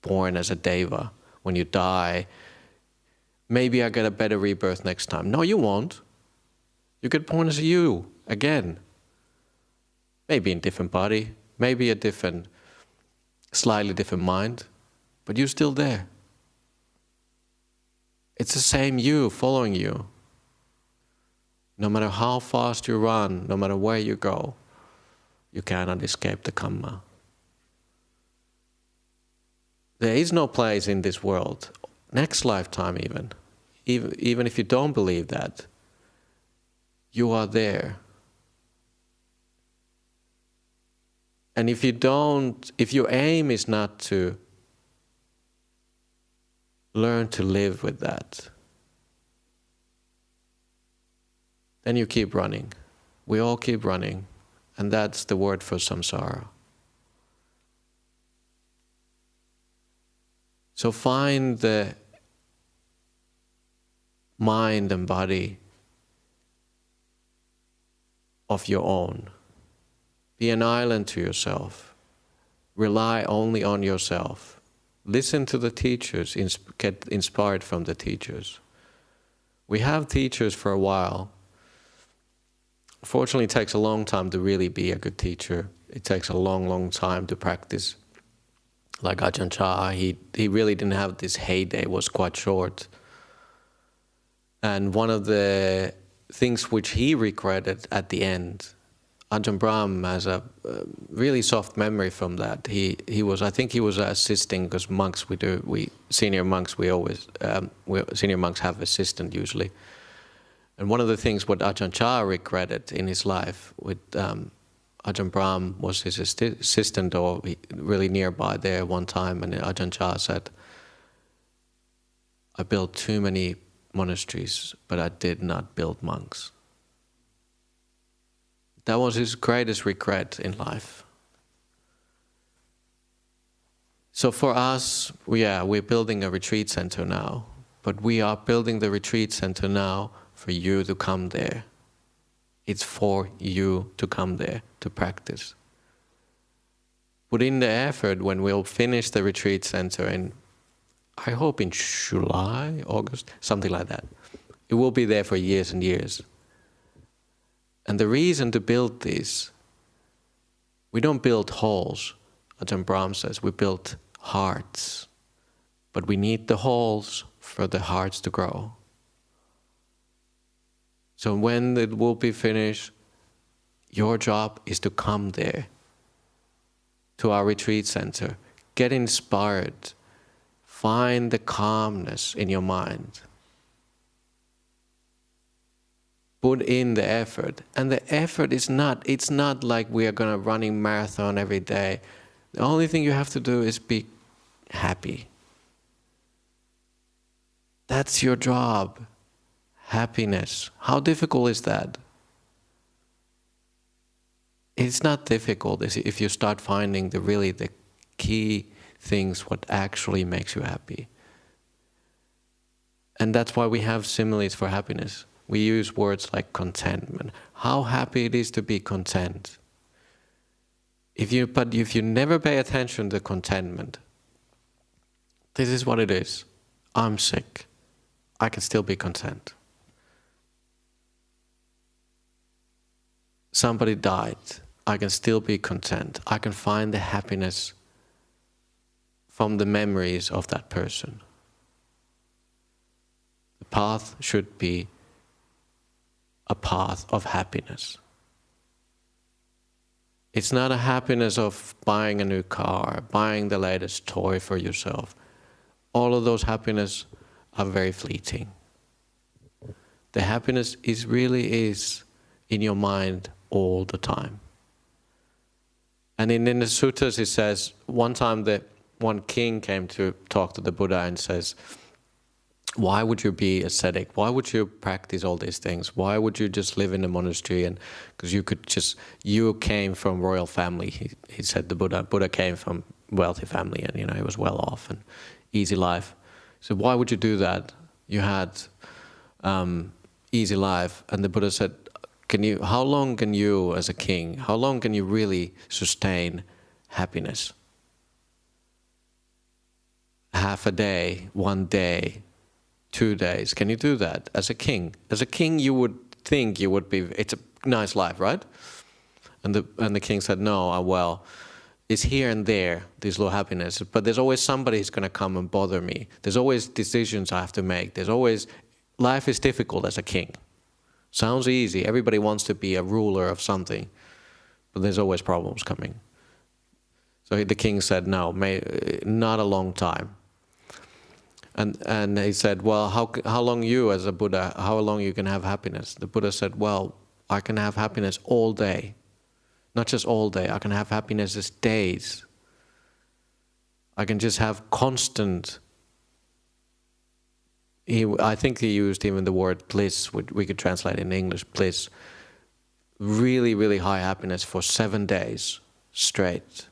born as a deva. When you die, maybe I get a better rebirth next time. No, you won't. You get born as you again. Maybe in a different body, maybe a slightly different mind, but you're still there. It's the same you following you. No matter how fast you run, no matter where you go, you cannot escape the karma. There is no place in this world, next lifetime even if you don't believe that, you are there. And if your aim is not to learn to live with that, then you keep running. We all keep running, and that's the word for samsara. So find the mind and body of your own. Be an island to yourself. Rely only on yourself. Listen to the teachers, get inspired from the teachers. We have teachers for a while. Fortunately, it takes a long time to really be a good teacher. It takes a long, long time to practice. Like Ajahn Chah, he really didn't have this heyday, it was quite short. And one of the things which he regretted at the end, Ajahn Brahm has a really soft memory from that. I think he was assisting, because monks, senior monks have assistant usually. And one of the things what Ajahn Chah regretted in his life with Ajahn Brahm was his assistant, or really nearby there one time, and Ajahn Chah said, I built too many monasteries, but I did not build monks. That was his greatest regret in life. So for us, we're building a retreat center now, but we are building the retreat center now for you to come there. It's for you to come there to practice. put in the effort when we'll finish the retreat center in, I hope in July, August, something like that. It will be there for years and years. And the reason to build these, we don't build halls, Ajahn Brahm says, we build hearts. But we need the halls for the hearts to grow. So when it will be finished, your job is to come there, to our retreat center, get inspired, find the calmness in your mind. Put in the effort. And the effort is it's not like we are going to running marathon every day. The only thing you have to do is be happy. That's your job. Happiness. How difficult is that? It's not difficult if you start finding the key things, what actually makes you happy. And that's why we have similes for happiness. We use words like contentment. How happy it is to be content. But if you never pay attention to contentment, this is what it is. I'm sick. I can still be content. Somebody died. I can still be content. I can find the happiness from the memories of that person. The path should be a path of happiness. It's not a happiness of buying a new car, buying the latest toy for yourself. All of those happiness are very fleeting. The happiness really is in your mind all the time. And in the suttas it says, one time one king came to talk to the Buddha and says, why would you be ascetic? Why would you practice all these things? Why would you just live in a monastery? And because you came from royal family. He said the Buddha came from wealthy family, and he was well off and easy life. So why would you do that? You had easy life. And the Buddha said, how long can you, as a king, how long can you really sustain happiness? Half a day, 1 day, 2 days. Can you do that as a king? As a king, you would think it's a nice life, right? And the king said, no, well, it's here and there, this little happiness, but there's always somebody who's going to come and bother me. There's always decisions I have to make. Life is difficult as a king. Sounds easy. Everybody wants to be a ruler of something, but there's always problems coming. So the king said, no, not a long time. And he said, well, how long you as a Buddha, how long you can have happiness? The Buddha said, well, I can have happiness all day. Not just all day, I can have happiness as days. I can just have constant. I think he used even the word bliss, which we could translate in English, bliss. Really, really high happiness for 7 days straight.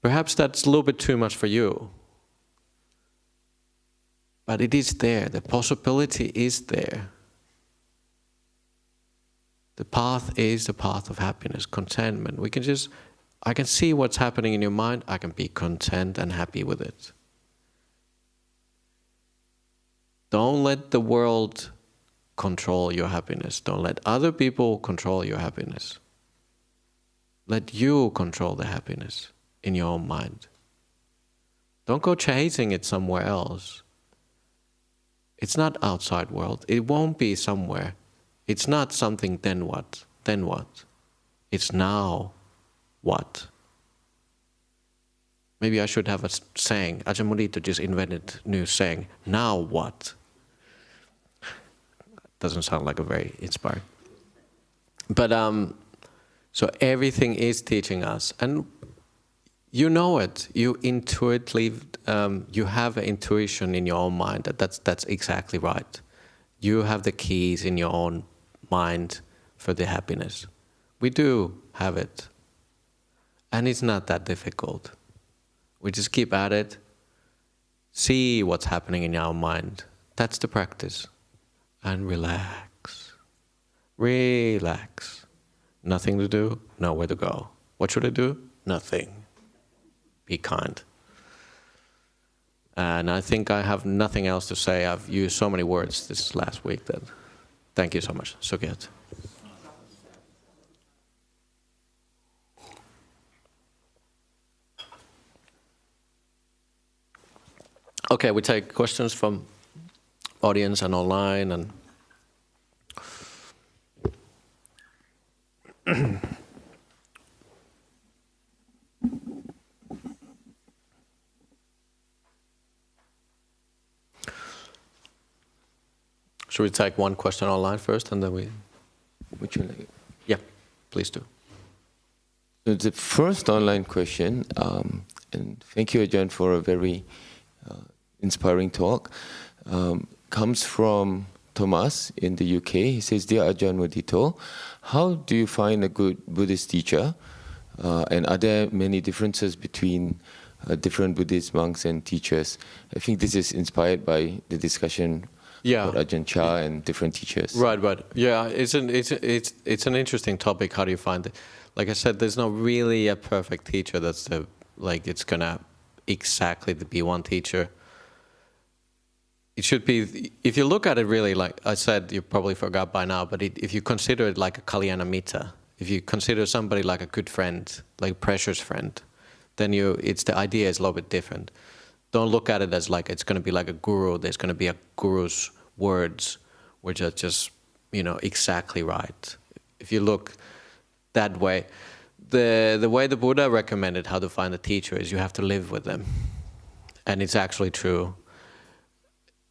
Perhaps that's a little bit too much for you. But it is there. The possibility is there. The path is the path of happiness, contentment. I can see what's happening in your mind. I can be content and happy with it. Don't let the world control your happiness. Don't let other people control your happiness. Let you control the happiness in your own mind. Don't go chasing it somewhere else. It's not outside world. It won't be somewhere. It's not something then what? Then what? It's now what? Maybe I should have a saying. Ajahn Mudito just invented a new saying. Now what? Doesn't sound like a very inspiring. But so everything is teaching us, and you know it. You intuitively, you have an intuition in your own mind that's exactly right. You have the keys in your own mind for the happiness. We do have it, and it's not that difficult. We just keep at it. See what's happening in our mind. That's the practice. And relax. Relax. Nothing to do, nowhere to go. What should I do? Nothing. Be kind. And I think I have nothing else to say. I've used so many words this last week that thank you so much. Sukhiyat. Okay, we take questions from audience and online and should we take one question online first and then we... Which one? Yeah, please do. So the first online question, and thank you, Ajahn, for a very inspiring talk, comes from Thomas in the UK. He says, "Dear Ajahn Mudito, how do you find a good Buddhist teacher? And are there many differences between different Buddhist monks and teachers?" I think this is inspired by the discussion about Ajahn Chah and different teachers. Right. Yeah, it's an interesting topic. How do you find it? Like I said, there's not really a perfect teacher that's it's gonna exactly be one teacher. It should be, if you look at it really, like I said, you probably forgot by now, but if you consider it like a Kalyana Mitta, if you consider somebody like a good friend, like a precious friend, then the idea is a little bit different. Don't look at it as like it's going to be like a guru. There's going to be a guru's words, which are just, exactly right. If you look that way, the way the Buddha recommended how to find a teacher is you have to live with them. And it's actually true.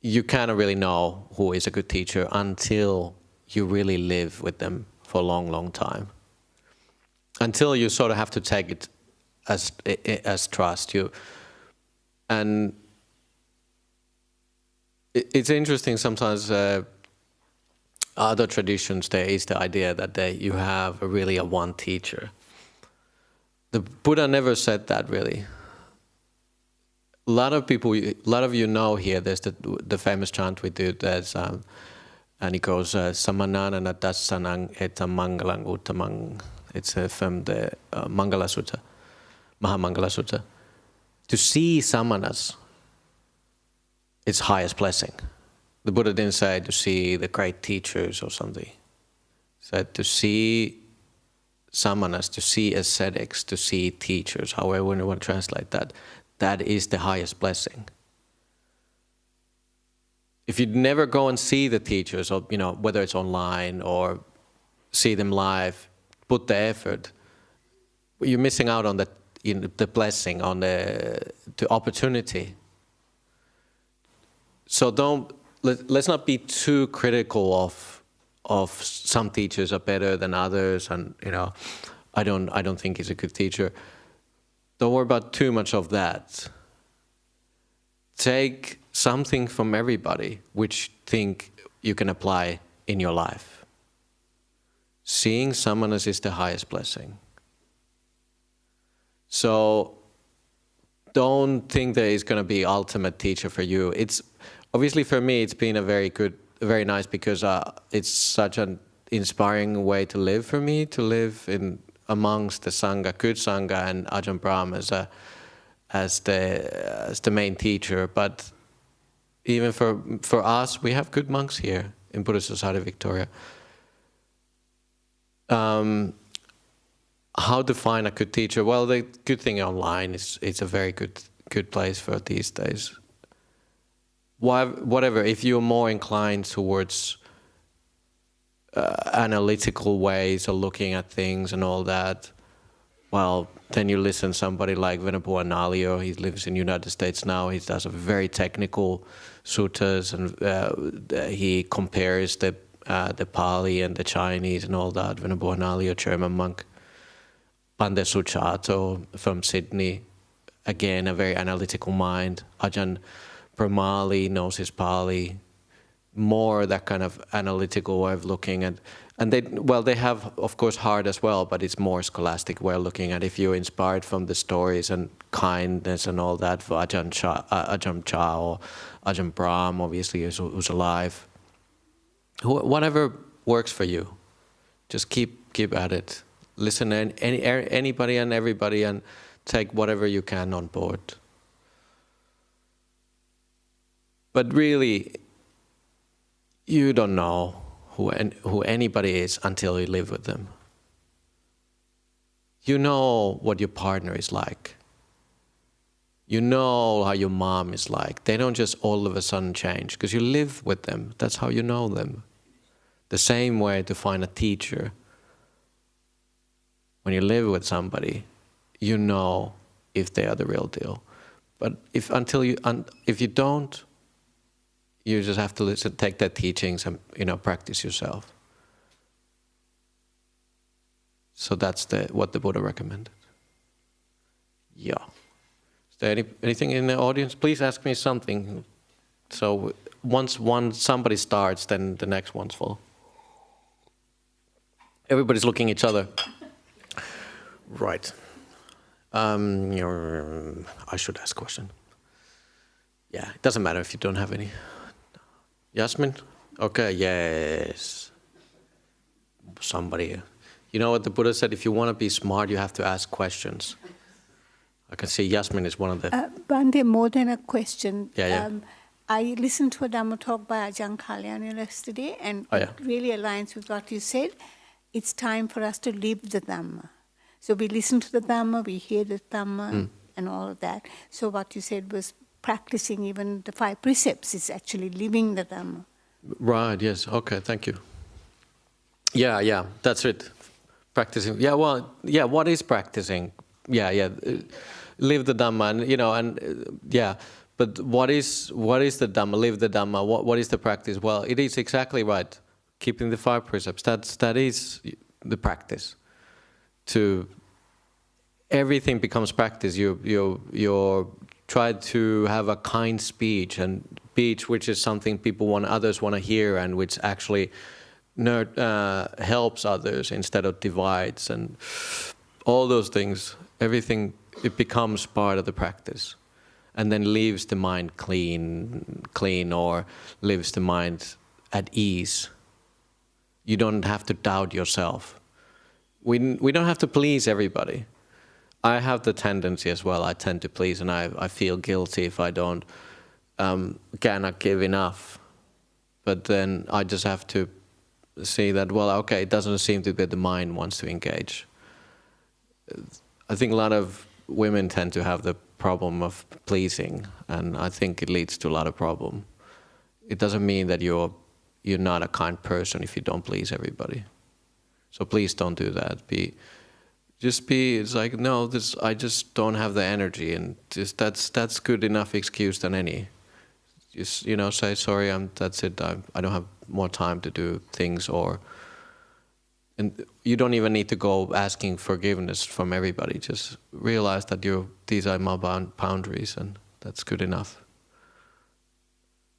You cannot really know who is a good teacher until you really live with them for a long, long time. Until you sort of have to take it as trust. And it's interesting sometimes. Other traditions, there is the idea that you have really a one teacher. The Buddha never said that really. A lot of you know here, there's the famous chant we do, and it goes, Samanana Natassanang etam mangalang uttamang. It's from the Mangala Sutta, Mahamangala Sutta. To see samanas, it's highest blessing. The Buddha didn't say to see the great teachers or something. He said to see samanas, to see ascetics, to see teachers, however you want to translate that. That is the highest blessing. If you never go and see the teachers, or whether it's online or see them live, put the effort, you're missing out on the blessing, on the opportunity. So let's not be too critical of some teachers are better than others, and I don't think he's a good teacher. Don't worry about too much of that. Take something from everybody which think you can apply in your life. Seeing someone as is the highest blessing. So don't think there is going to be ultimate teacher for you. It's obviously for me it's been very nice because it's such an inspiring way to live for me, to live amongst the Sangha, good Sangha, and Ajahn Brahm as the main teacher. But even for us, we have good monks here in Buddhist Society of Victoria. How to find a good teacher? Well, the good thing online is it's a very good place for these days. Whatever, if you're more inclined towards analytical ways of looking at things and all that, well, then you listen to somebody like Venerable Analayo. He lives in the United States now. He does a very technical suttas, and he compares the Pali and the Chinese and all that. Venerable Analayo, German monk. Pande Suchato from Sydney, again a very analytical mind. Ajahn Brahmali knows his Pali. More that kind of analytical way of looking at, and they have of course heart as well, but it's more scholastic way of looking at. If you're inspired from the stories and kindness and all that, for Ajahn Chah or Ajahn Brahm, obviously who's alive, whatever works for you, Just keep at it. Listen to anybody and everybody and take whatever you can on board. But really, you don't know who anybody is until you live with them. You know what your partner is like. You know how your mom is like. They don't just all of a sudden change because you live with them. That's how you know them. The same way to find a teacher. When you live with somebody, you know if they are the real deal. But if you don't, you just have to listen, take their teachings and practice yourself. So that's what the Buddha recommended. Yeah. Is there anything in the audience? Please ask me something. So once somebody starts, then the next one's full. Everybody's looking at each other. Right. I should ask a question. Yeah, it doesn't matter if you don't have any. Yasmin? Okay, yes. Somebody. You know what the Buddha said? If you want to be smart, you have to ask questions. I can see Yasmin is one of the... Bhante, more than a question. Yeah. I listened to a Dhamma talk by Ajahn Kalyana yesterday, and it really aligns with what you said. It's time for us to live the Dhamma. So we listen to the Dhamma, we hear the Dhamma, and all of that. So what you said was practicing even the 5 precepts is actually living the Dhamma. Right, yes. Okay, thank you. Yeah, that's it. Practicing. Yeah, what is practicing? Yeah. Live the Dhamma, But what is the Dhamma? Live the Dhamma. What is the practice? Well, it is exactly right. Keeping the 5 precepts. That is the practice. Everything becomes practice. You try to have a kind speech, and speech which is something others want to hear, and which actually helps others instead of divides, and all those things. Everything, it becomes part of the practice, and then leaves the mind clean, or leaves the mind at ease. You don't have to doubt yourself. We don't have to please everybody. I have the tendency as well. I tend to please, and I feel guilty if I don't cannot give enough. But then I just have to see that, well, okay, it doesn't seem to be the mind wants to engage. I think a lot of women tend to have the problem of pleasing, and I think it leads to a lot of problem. It doesn't mean that you're not a kind person if you don't please everybody. So please don't do that. It's like, no, I just don't have the energy, and just that's good enough excuse than any. Just say sorry. That's it. I don't have more time to do things, and you don't even need to go asking forgiveness from everybody. Just realize that these are my boundaries, and that's good enough.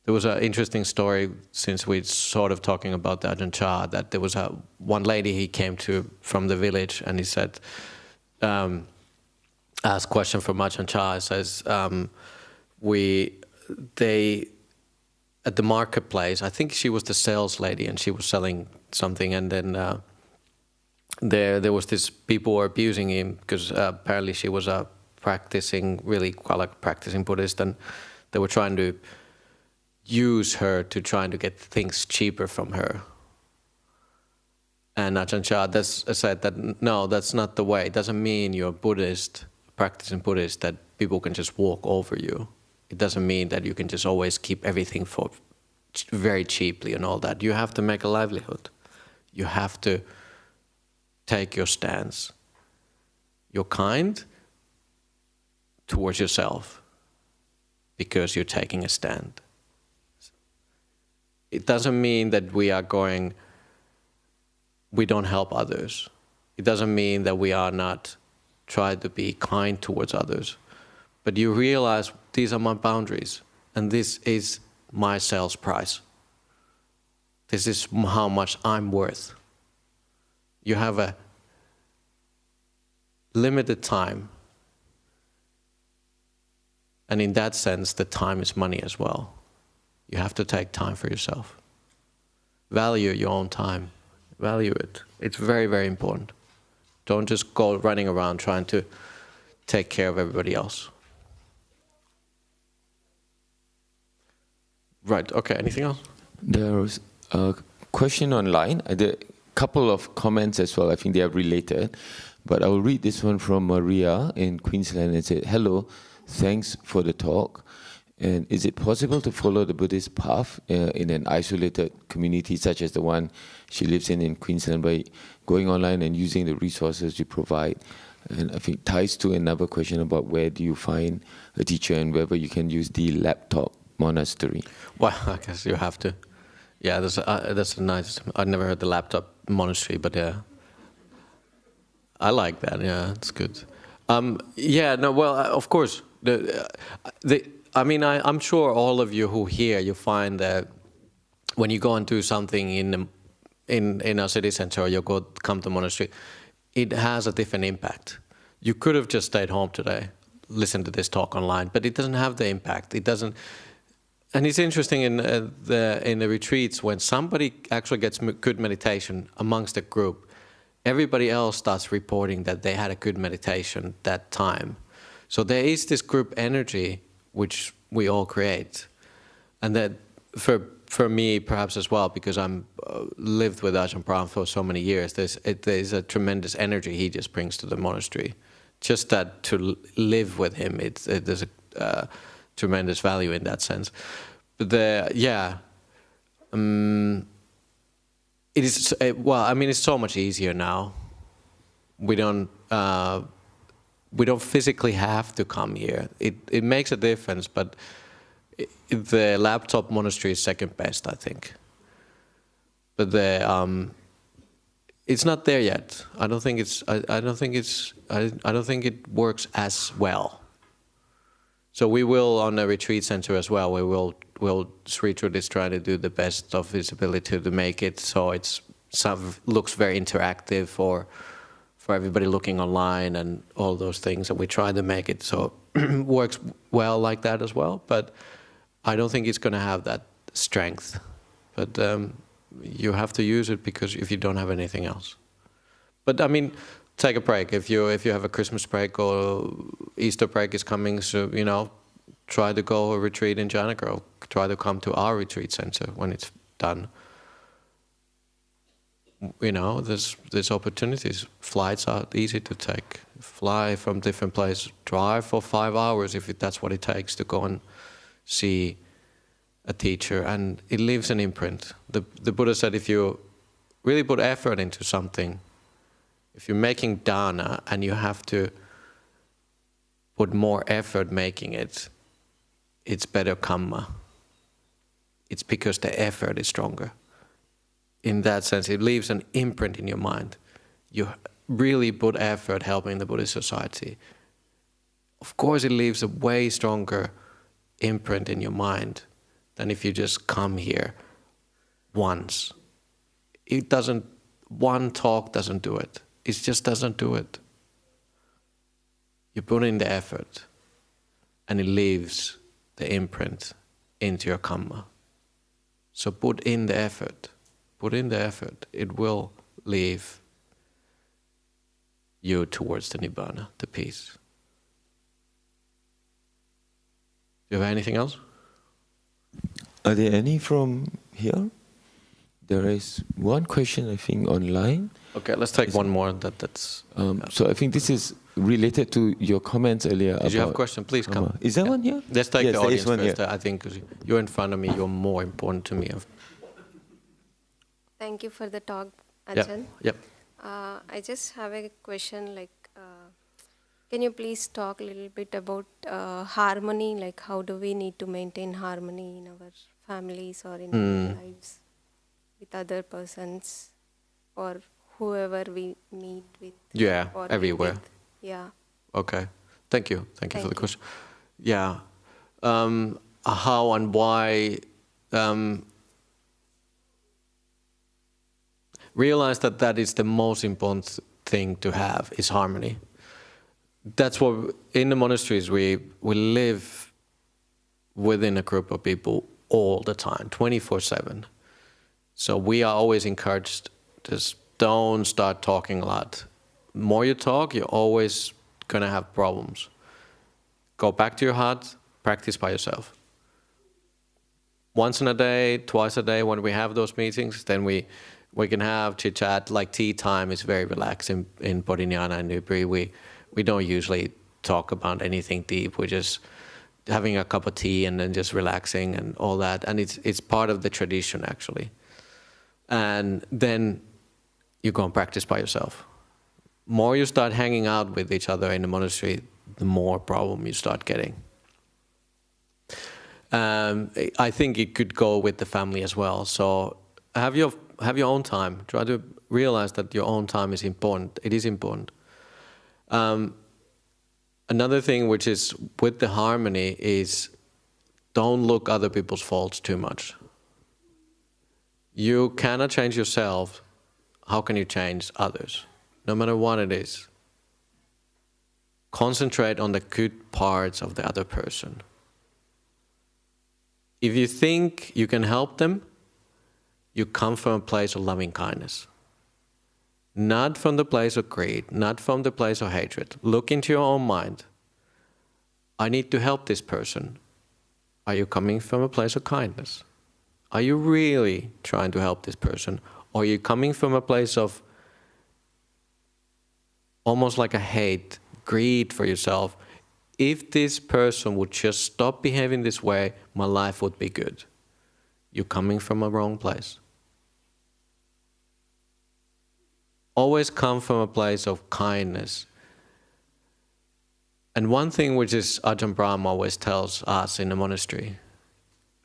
There was an interesting story, since we're sort of talking about the Ajahn Chah, that there was one lady he came to from the village, and he said, asked a question from Ajahn Chah. He says, at the marketplace, I think she was the sales lady, and she was selling something, and then there was this, people were abusing him because apparently she was a practicing Buddhist, and they were trying to use her to trying to get things cheaper from her. And Ajahn Chah said that, no, that's not the way. It doesn't mean you're a Buddhist, practicing Buddhist, that people can just walk over you. It doesn't mean that you can just always keep everything for very cheaply and all that. You have to make a livelihood. You have to take your stance. You're kind towards yourself because you're taking a stand. It doesn't mean that we don't help others. It doesn't mean that we are not trying to be kind towards others. But you realize these are my boundaries, and this is my sales price. This is how much I'm worth. You have a limited time, and in that sense, the time is money as well. You have to take time for yourself. Value your own time. Value it. It's very, very important. Don't just go running around trying to take care of everybody else. Right, okay, anything else? There's a question online. I did a couple of comments as well. I think they are related. But I will read this one from Maria in Queensland. It said, hello, thanks for the talk. And is it possible to follow the Buddhist path in an isolated community such as the one she lives in Queensland by going online and using the resources you provide? And I think ties to another question about where do you find a teacher and whether you can use the laptop monastery. Well, I guess you have to. Yeah, that's a nice. I've never heard the laptop monastery, but yeah, I like that. Yeah, it's good. Yeah, no, well, of course, I mean, I'm sure all of you who hear, you find that when you go and do something in a city center or you come to a monastery, it has a different impact. You could have just stayed home today, listened to this talk online, but it doesn't have the impact. It doesn't. And it's interesting in the retreats, when somebody actually gets good meditation amongst the group, everybody else starts reporting that they had a good meditation that time. So there is this group energy which we all create. And that for me perhaps as well, because I'm lived with Ajahn Brahm for so many years, there's a tremendous energy he just brings to the monastery. Just that to live with him, there's a tremendous value in that sense. But it is, well, I mean, it's so much easier now. We don't physically have to come here. It makes a difference, but the laptop monastery is second best, I think. But it's not there yet. I don't think it works as well. So we will, on a retreat center as well, we'll Sri Truth is trying to do the best of his ability to make it so it's looks very interactive for everybody looking online and all those things, and we try to make it so it works well like that as well. But I don't think it's going to have that strength. But you have to use it because if you don't have anything else. But I mean, take a break. If you have a Christmas break or Easter break is coming, so try to go a retreat in Janagro. Try to come to our retreat center when it's done. There's opportunities. Flights are easy to take. Fly from different places. Drive for 5 hours if that's what it takes to go and see a teacher, and it leaves an imprint. The Buddha said if you really put effort into something, if you're making dana and you have to put more effort making it, it's better kamma. It's because the effort is stronger. In that sense, it leaves an imprint in your mind. You really put effort helping the Buddhist Society. Of course, it leaves a way stronger imprint in your mind than if you just come here once. One talk doesn't do it. It just doesn't do it. You put in the effort and it leaves the imprint into your kamma. So put in the effort. Put in the effort. It will leave you towards the Nibbana, the peace. Do you have anything else? Are there any from here? There is one question, I think, online. Okay, let's take one more. That's. So I think this is related to your comments earlier. Did you have a question? Please come. Is there one here? Let's take the audience one first. Here. I think because you're in front of me, you're more important to me. Thank you for the talk, Ajahn. Yep. I just have a question, can you please talk a little bit about harmony, like how do we need to maintain harmony in our families or in our lives with other persons or whoever we meet with? Yeah, or everywhere. With. Yeah. Okay. Thank you. Thank you for the question. Yeah. How and why... realize that is the most important thing to have, is harmony. That's what, in the monasteries, we live within a group of people all the time, 24/7. So we are always encouraged Just don't start talking a lot. The more you talk, you're always going to have problems. Go back to your hut, practice by yourself. Once in a day, twice a day when we have those meetings, then we can have chit-chat. Like tea time is very relaxing in Bodhinyana and Newbury. We don't usually talk about anything deep. We're just having a cup of tea and then just relaxing and all that. And it's part of the tradition, actually. And then you go and practice by yourself. More you start hanging out with each other in the monastery, the more problem you start getting. I think it could go with the family as well. So have your own time. Try to realize that your own time is important. It is important. Another thing which is with the harmony is don't look other people's faults too much. You cannot change yourself. How can you change others? No matter what it is. Concentrate on the good parts of the other person. If you think you can help them, you come from a place of loving kindness. Not from the place of greed, not from the place of hatred. Look into your own mind. I need to help this person. Are you coming from a place of kindness? Are you really trying to help this person? Or are you coming from a place of almost like a hate, greed for yourself? If this person would just stop behaving this way, my life would be good. You're coming from a wrong place. Always come from a place of kindness. And one thing which is Ajahn Brahm always tells us in the monastery,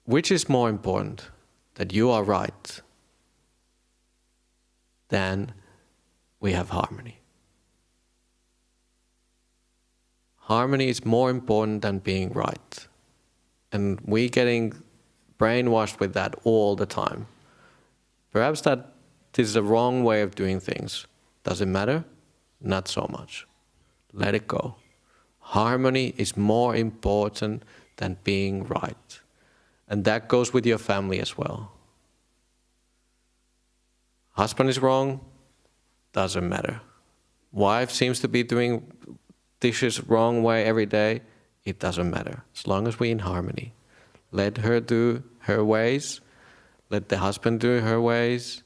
which is more important, that you are right, then we have harmony. Harmony is more important than being right. And we're getting brainwashed with that all the time. Perhaps that this is the wrong way of doing things. Does it matter? Not so much. Let it go. Harmony is more important than being right. And that goes with your family as well. Husband is wrong, doesn't matter. Wife seems to be doing dishes wrong way every day, it doesn't matter. As long as we're in harmony. Let her do her ways, let the husband do her ways.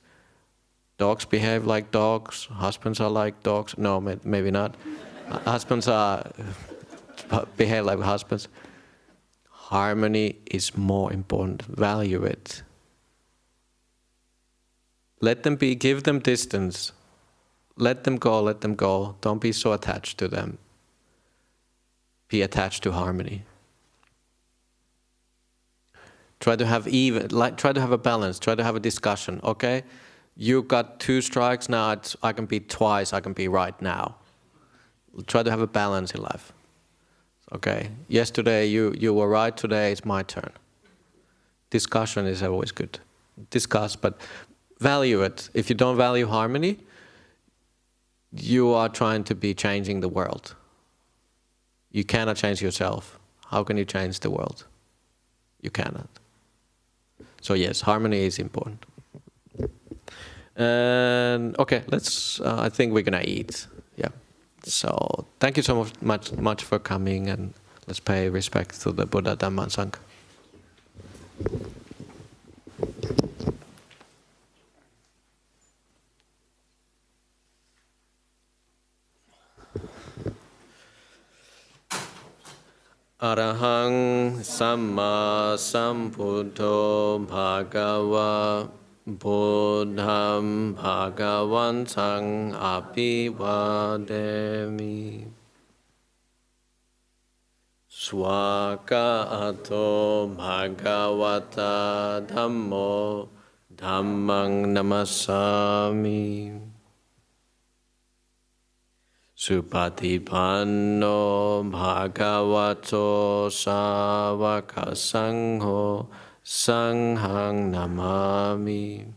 Dogs behave like dogs, husbands are like dogs. No, maybe not. Husbands behave like husbands. Harmony is more important. Value it. Let them be, give them distance. Let them go, let them go. Don't be so attached to them. Be attached to harmony. Try to have try to have a balance, try to have a discussion, okay? You got 2 strikes, now I can be twice, I can be right now. Try to have a balance in life. Okay, yesterday you were right, today it's my turn. Discussion is always good. Discuss, but value it. If you don't value harmony, you are trying to be changing the world. You cannot change yourself. How can you change the world? You cannot. So yes, harmony is important. And okay, let's. I think we're gonna eat. Yeah. So thank you so much for coming, and let's pay respect to the Buddha, Dhamma, and Sangha. Arahang Samma Sambuddho Bhagava Buddham Bhagavantang Abhivademi Swaka Ato Bhagavata Dhammo Dhammang Namasami Supatipanno Bhagavato Savaka Sangho Sanghang Namami